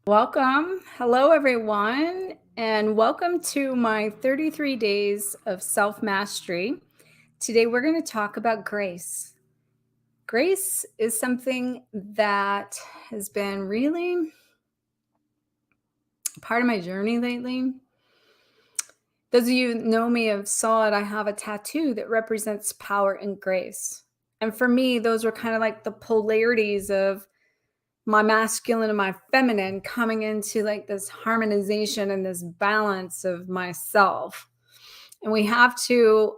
Welcome. Hello, everyone, and welcome to my 33 days of self-mastery. Today, we're going to talk about grace. Grace is something that has been really part of my journey lately. Those of you who know me have saw it. I have a tattoo that represents power and grace. And for me, those were kind of like the polarities of my masculine and my feminine coming into like this harmonization and this balance of myself. And we have to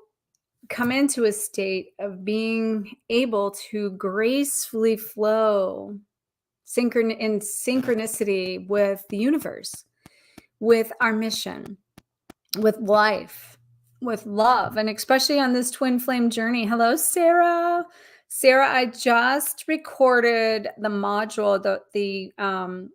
come into a state of being able to gracefully flow in synchronicity with the universe, with our mission, with life, with love, and especially on this twin flame journey. Hello, Sarah. Sarah, I just recorded the module, the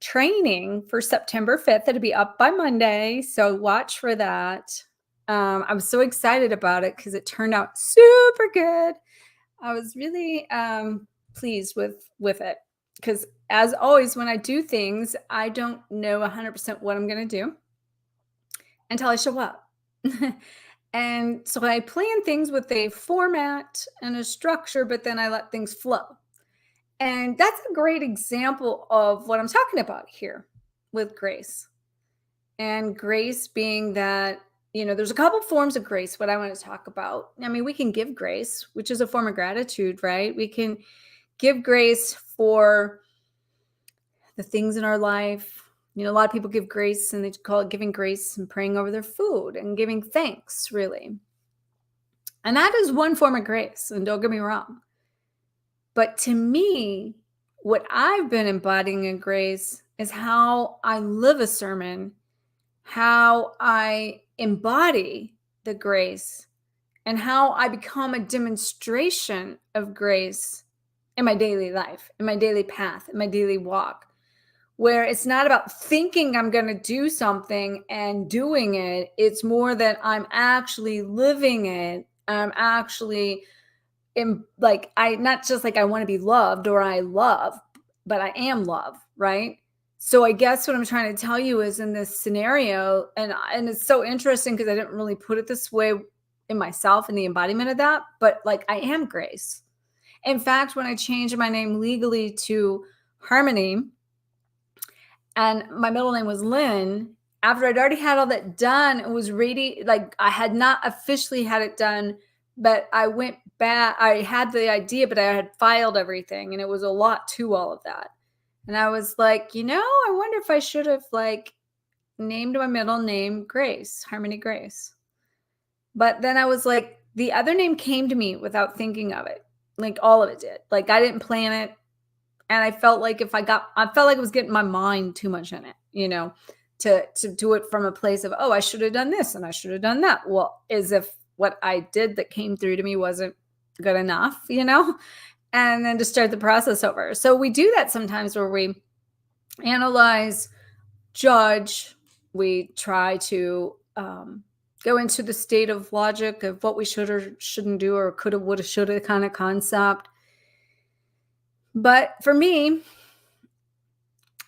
training for September 5th. It'll be up by Monday, so watch for that. I'm so excited about it because it turned out super good. I was really pleased with it because, as always, when I do things, I don't know 100% what I'm going to do until I show up. And so I plan things with a format and a structure, but then I let things flow. And that's a great example of what I'm talking about here with grace. And grace being that, there's a couple forms of grace, what I want to talk about. I mean, we can give grace, which is a form of gratitude, right? We can give grace for the things in our life. A lot of people give grace and they call it giving grace and praying over their food and giving thanks, really. And that is one form of grace. And don't get me wrong. But to me, what I've been embodying in grace is how I live a sermon, how I embody the grace, and how I become a demonstration of grace in my daily life, in my daily path, in my daily walk, where it's not about thinking I'm going to do something and doing it. It's more that I'm actually living it. I'm actually not just like I want to be loved or I love, but I am love, right? So I guess what I'm trying to tell you is in this scenario, and it's so interesting because I didn't really put it this way in myself and the embodiment of that, but like I am grace. In fact, when I changed my name legally to Harmony, and my middle name was Lynn, after I'd already had all that done, it was ready. Like I had not officially had it done, but I went back. I had the idea, but I had filed everything, and it was a lot to all of that. And I was like, I wonder if I should have named my middle name Grace, Harmony Grace. But then I was like, the other name came to me without thinking of it. Like all of it did. Like I didn't plan it. And I felt like I felt like I was getting my mind too much in it, to do it from a place of, oh, I should have done this and I should have done that. Well, as if what I did that came through to me wasn't good enough, and then to start the process over. So we do that sometimes where we analyze, judge, we try to go into the state of logic of what we should or shouldn't do or coulda, woulda, shoulda kind of concept. But for me,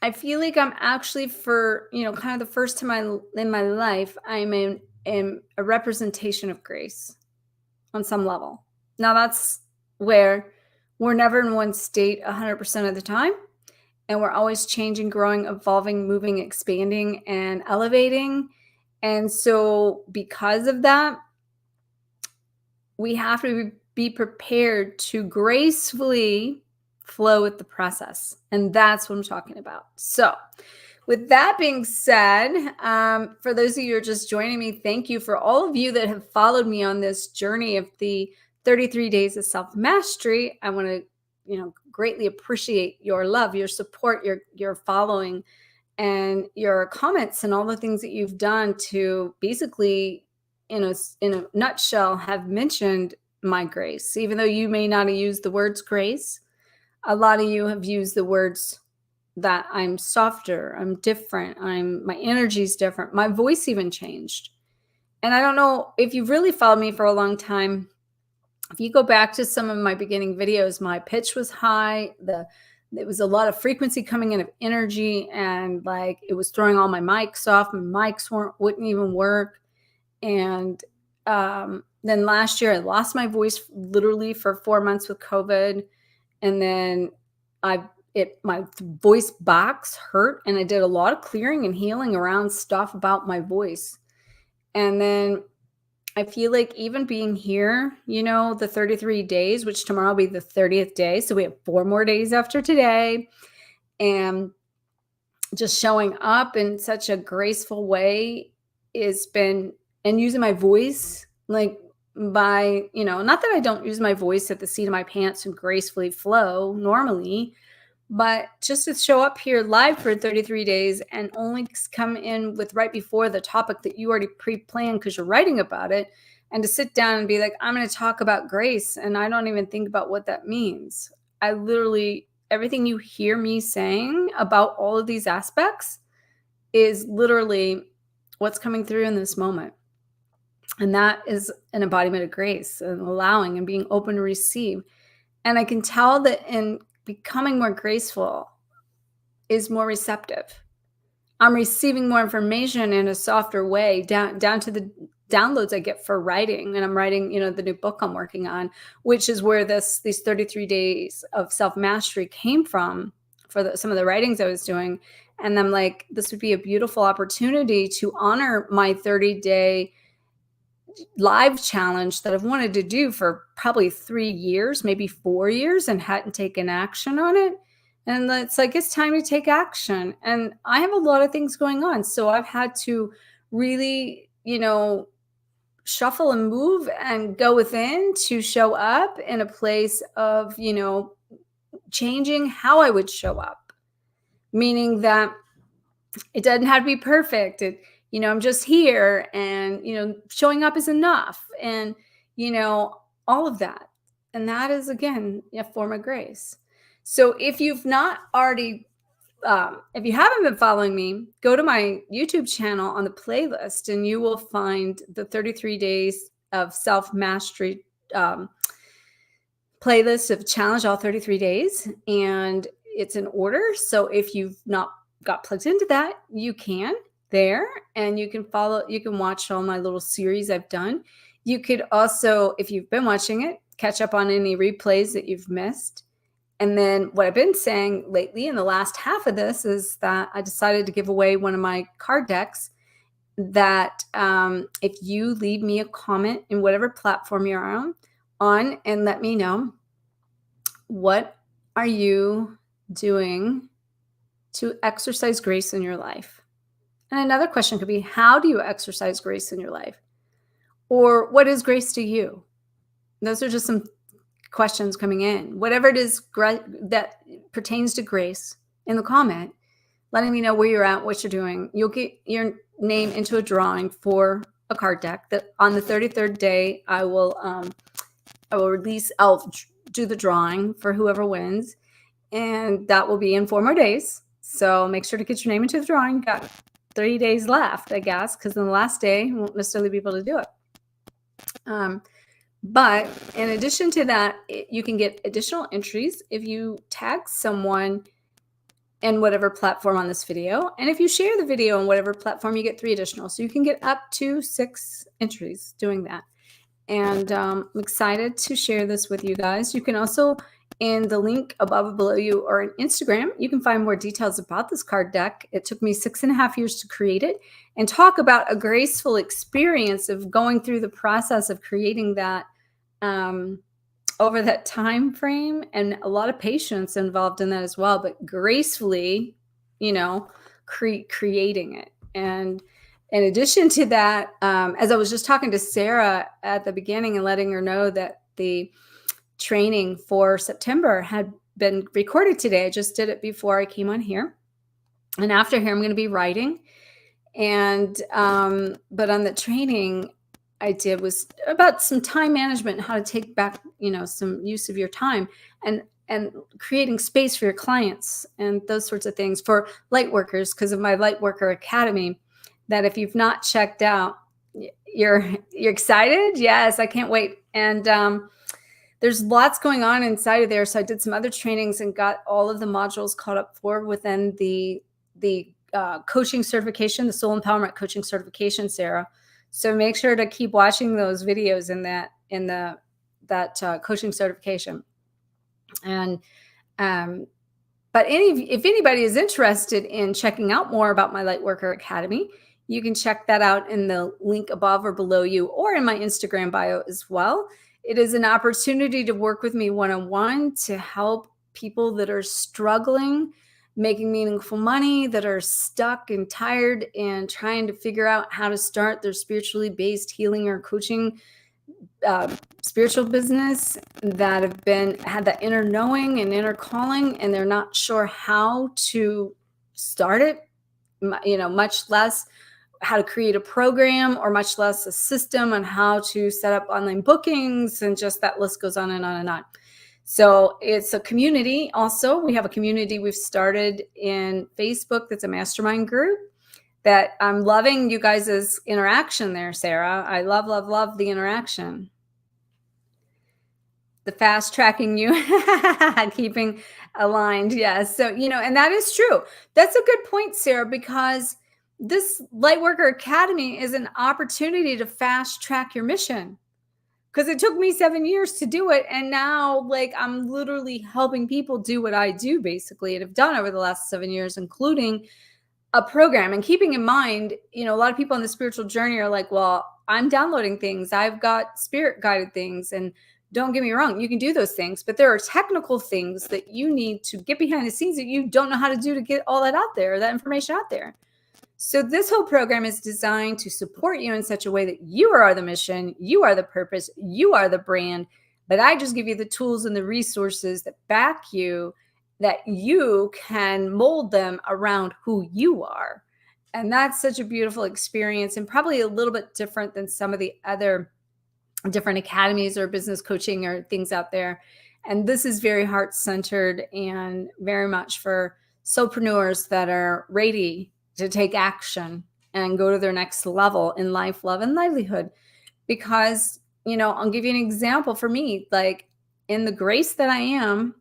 I feel like I'm actually for, kind of the first time in my life, I'm in a representation of grace on some level. Now that's where we're never in one state 100% of the time. And we're always changing, growing, evolving, moving, expanding, and elevating. And so because of that, we have to be prepared to gracefully flow with the process. And that's what I'm talking about. So with that being said, for those of you who are just joining me, thank you for all of you that have followed me on this journey of the 33 days of self-mastery. I want to, greatly appreciate your love, your support, your following, and your comments and all the things that you've done to basically, in a nutshell, have mentioned my grace. Even though you may not have used the words grace, a lot of you have used the words that I'm softer, I'm different, my energy's different, my voice even changed. And I don't know if you've really followed me for a long time. If you go back to some of my beginning videos, my pitch was high, There was a lot of frequency coming in of energy, and like it was throwing all my mics off. My mics wouldn't even work. And then last year I lost my voice literally for 4 months with COVID. And then my voice box hurt, and I did a lot of clearing and healing around stuff about my voice. And then I feel like even being here, the 33 days, which tomorrow will be the 30th day. So we have 4 more days after today. And just showing up in such a graceful way has been, and using my voice, like by, not that I don't use my voice at the seat of my pants and gracefully flow normally, but just to show up here live for 33 days and only come in with right before the topic that you already pre-planned because you're writing about it, and to sit down and be like, I'm going to talk about grace, and I don't even think about what that means. I literally, everything you hear me saying about all of these aspects is literally what's coming through in this moment. And that is an embodiment of grace and allowing and being open to receive. And I can tell that in becoming more graceful is more receptive. I'm receiving more information in a softer way, down to the downloads I get for writing. And I'm writing, the new book I'm working on, which is where these 33 days of self-mastery came from for some of the writings I was doing. And I'm like, this would be a beautiful opportunity to honor my 30-day live challenge that I've wanted to do for probably 3 years, maybe 4 years, and hadn't taken action on it. And it's like, it's time to take action. And I have a lot of things going on. So I've had to really, shuffle and move and go within to show up in a place of, changing how I would show up. Meaning that it doesn't have to be perfect. I'm just here, and, showing up is enough, and, all of that. And that is, again, a form of grace. So if you've not already, if you haven't been following me, go to my YouTube channel on the playlist, and you will find the 33 days of self-mastery playlist of challenge all 33 days. And it's in order. So if you've not got plugged into that, you can there, and you can watch all my little series I've done. You could also, if you've been watching it, catch up on any replays that you've missed. And then what I've been saying lately in the last half of this is that I decided to give away one of my card decks that if you leave me a comment in whatever platform you're on and let me know, what are you doing to exercise grace in your life? And another question could be, how do you exercise grace in your life? Or what is grace to you? Those are just some questions coming in. Whatever it is that pertains to grace in the comment, letting me know where you're at, what you're doing. You'll get your name into a drawing for a card deck that on the 33rd day I will release. I'll do the drawing for whoever wins, and that will be in 4 more days. So make sure to get your name into the drawing. You've got 3 days left, I guess, because in the last day you won't necessarily be able to do it. But in addition to that, you can get additional entries if you tag someone in whatever platform on this video. And if you share the video on whatever platform, you get 3 additional. So you can get up to 6 entries doing that. And I'm excited to share this with you guys. You can also, in the link above or below you, or on Instagram, you can find more details about this card deck. It took me 6.5 years to create it, and talk about a graceful experience of going through the process of creating that over that time frame, and a lot of patience involved in that as well, but gracefully, creating it. And in addition to that, as I was just talking to Sarah at the beginning and letting her know that the training for September had been recorded today. I just did it before I came on here. And after here, I'm going to be writing. And, but on the training I did was about some time management and how to take back, some use of your time, and creating space for your clients and those sorts of things for light workers, because of my Lightworker Academy, that if you've not checked out, you're excited. Yes, I can't wait. And, there's lots going on inside of there. So I did some other trainings and got all of the modules caught up for within the coaching certification, the Soul Empowerment Coaching Certification, Sarah. So make sure to keep watching those videos in that coaching certification. And but if anybody is interested in checking out more about my Lightworker Academy, you can check that out in the link above or below you, or in my Instagram bio as well. It is an opportunity to work with me one-on-one to help people that are struggling, making meaningful money, that are stuck and tired and trying to figure out how to start their spiritually based healing or coaching spiritual business, that have had that inner knowing and inner calling, and they're not sure how to start it, much less how to create a program, or much less a system on how to set up online bookings, and just that list goes on and on and on. So it's a community. Also, we have a community we've started in Facebook that's a mastermind group that I'm loving you guys' interaction there, Sarah. I love, love, love the interaction. The fast tracking you, keeping aligned. Yes. So, and that is true. That's a good point, Sarah, because this Lightworker Academy is an opportunity to fast track your mission. Because it took me 7 years to do it. And now, I'm literally helping people do what I do, basically, and have done over the last 7 years, including a program. And keeping in mind, a lot of people on the spiritual journey are like, well, I'm downloading things. I've got spirit guided things. And don't get me wrong, you can do those things, but there are technical things that you need to get behind the scenes that you don't know how to do to get all that out there, that information out there. So this whole program is designed to support you in such a way that you are the mission, you are the purpose, you are the brand, but I just give you the tools and the resources that back you, that you can mold them around who you are. And that's such a beautiful experience, and probably a little bit different than some of the other different academies or business coaching or things out there. And this is very heart-centered and very much for soul-preneurs that are ready to take action and go to their next level in life, love, and livelihood. Because, I'll give you an example. For me, in the grace that I am,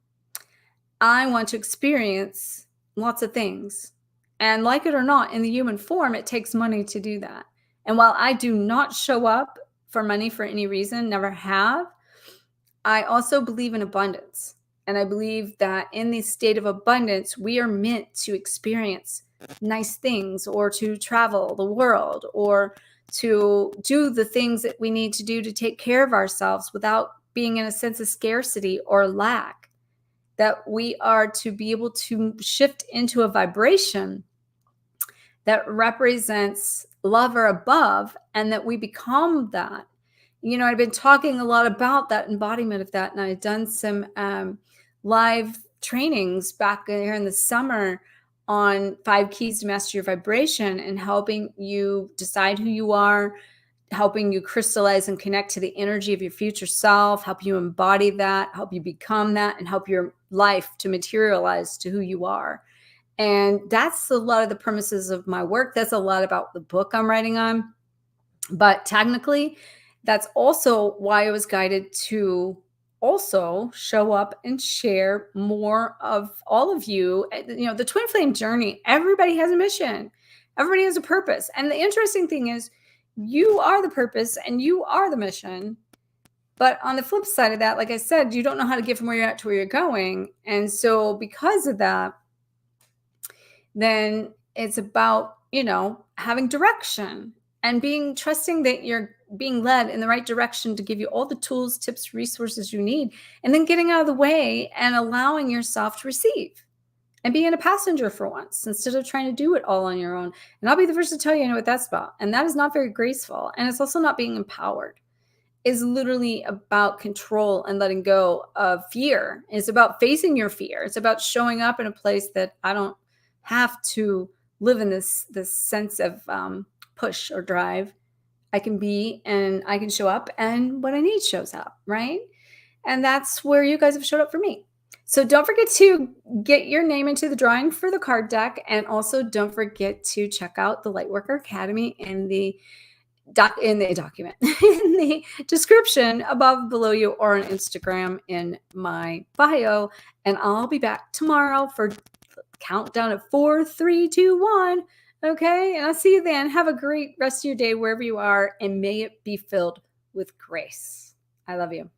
I want to experience lots of things. And like it or not, in the human form, it takes money to do that. And while I do not show up for money for any reason, never have, I also believe in abundance. And I believe that in the state of abundance, we are meant to experience nice things, or to travel the world, or to do the things that we need to do to take care of ourselves without being in a sense of scarcity or lack. That we are to be able to shift into a vibration that represents love or above, and that we become that. I've been talking a lot about that embodiment of that, and I've done some live trainings back here in the summer on 5 keys to master your vibration, and helping you decide who you are, helping you crystallize and connect to the energy of your future self, help you embody that, help you become that, and help your life to materialize to who you are. And that's a lot of the premises of my work. That's a lot about the book I'm writing on. But technically, that's also why I was guided to also show up and share more of all of you. The twin flame journey, everybody has a mission. Everybody has a purpose. And the interesting thing is, you are the purpose and you are the mission. But on the flip side of that, like I said, you don't know how to get from where you're at to where you're going. And so because of that, then it's about, having direction and trusting that you're being led in the right direction to give you all the tools, tips, resources you need, and then getting out of the way and allowing yourself to receive and being a passenger for once, instead of trying to do it all on your own. And I'll be the first to tell you, I know what that's about. And that is not very graceful. And it's also not being empowered. It's literally about control and letting go of fear. It's about facing your fear. It's about showing up in a place that I don't have to live in this sense of push or drive. I can be, and I can show up, and what I need shows up, right? And that's where you guys have showed up for me. So don't forget to get your name into the drawing for the card deck. And also don't forget to check out the Lightworker Academy in the in the document, in the description above, below you, or on Instagram in my bio. And I'll be back tomorrow for countdown of 4, 3, 2, 1. Okay. And I'll see you then. Have a great rest of your day wherever you are, and may it be filled with grace. I love you.